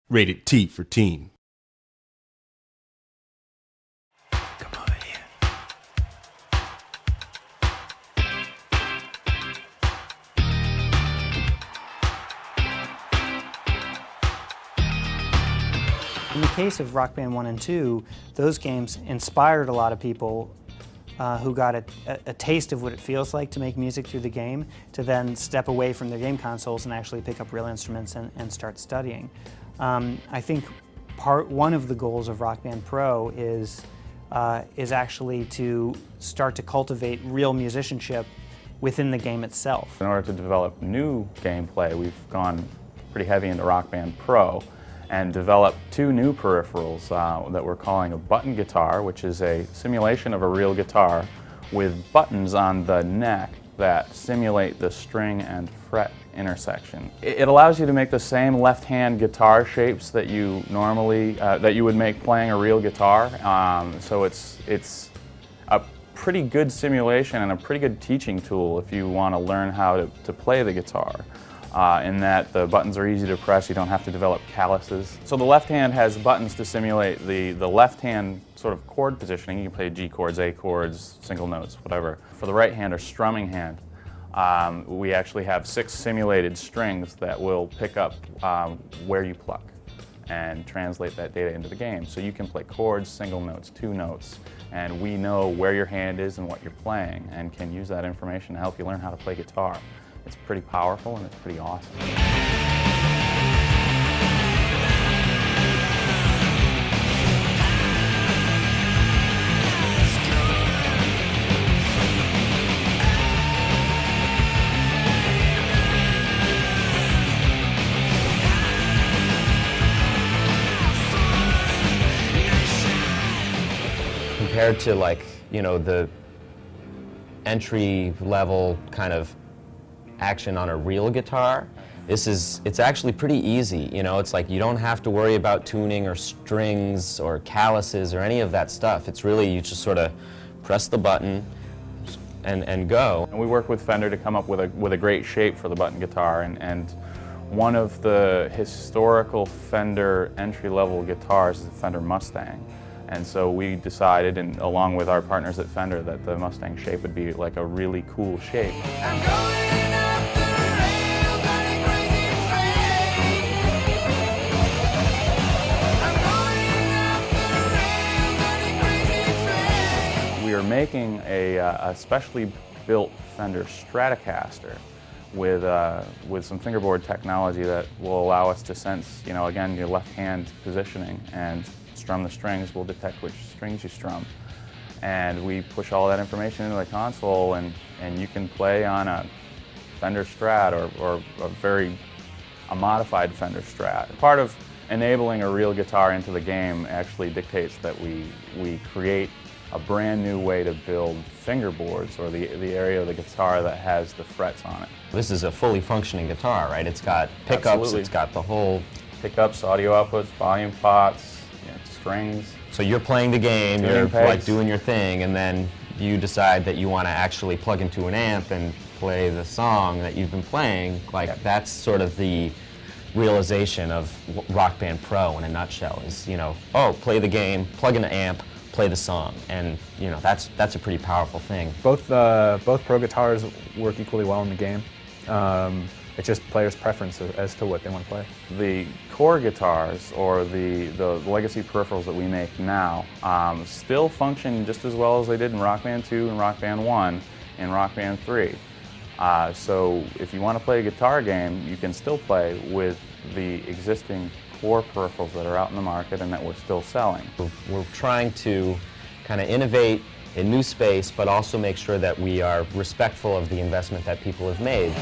Rated T for teen. Come over here. In the case of Rock Band 1 and 2, those games inspired a lot of people who got a taste of what it feels like to make music through the game, to then step away from their game consoles and actually pick up real instruments and start studying. I think one of the goals of Rock Band Pro is actually to start to cultivate real musicianship within the game itself. In order to develop new gameplay, we've gone pretty heavy into Rock Band Pro and developed two new peripherals that we're calling a button guitar, which is a simulation of a real guitar with buttons on the neck that simulate the string and fret intersection. It allows you to make the same left-hand guitar shapes that you normally that you would make playing a real guitar. So it's a pretty good simulation and a pretty good teaching tool if you want to learn how to play the guitar. In that the buttons are easy to press, you don't have to develop calluses. So the left hand has buttons to simulate the left hand sort of chord positioning. You can play G chords, A chords, single notes, whatever. For the right hand or strumming hand, we actually have 6 simulated strings that will pick up where you pluck and translate that data into the game. So you can play chords, single notes, 2 notes, and we know where your hand is and what you're playing and can use that information to help you learn how to play guitar. It's pretty powerful and it's pretty awesome. Compared to, like, you know, the entry level kind of action on a real guitar, it's actually pretty easy. You know, it's like you don't have to worry about tuning or strings or calluses or any of that stuff. It's really, you just sort of press the button and go. And we work with Fender to come up with a great shape for the button guitar, and one of the historical Fender entry-level guitars is the Fender Mustang. And so we decided, and along with our partners at Fender, that the Mustang shape would be like a really cool shape. We are making a specially built Fender Stratocaster with some fingerboard technology that will allow us to sense, you know, again, your left hand positioning, and strum the strings will detect which strings you strum. And we push all that information into the console, and you can play on a Fender Strat or a modified Fender Strat. Part of enabling a real guitar into the game actually dictates that we create a brand new way to build fingerboards, or the area of the guitar that has the frets on it. This is a fully functioning guitar, right? It's got pickups, Absolutely. It's got the whole... Pickups, audio outputs, volume pots, you know, strings. So you're playing the game, Tuning you're pegs. like doing your thing, and then you decide that you want to actually plug into an amp and play the song that you've been playing. Like, Yep. That's sort of the realization of Rock Band Pro in a nutshell, is, you know, oh, play the game, plug in the amp, play the song, and, you know, that's a pretty powerful thing. Both Pro guitars work equally well in the game. It's just players' preference as to what they want to play. The core guitars, or the legacy peripherals that we make now, still function just as well as they did in Rock Band 2 and Rock Band 1 and Rock Band 3. So if you want to play a guitar game, you can still play with the existing core peripherals that are out in the market and that we're still selling. We're trying to kind of innovate in new space, but also make sure that we are respectful of the investment that people have made.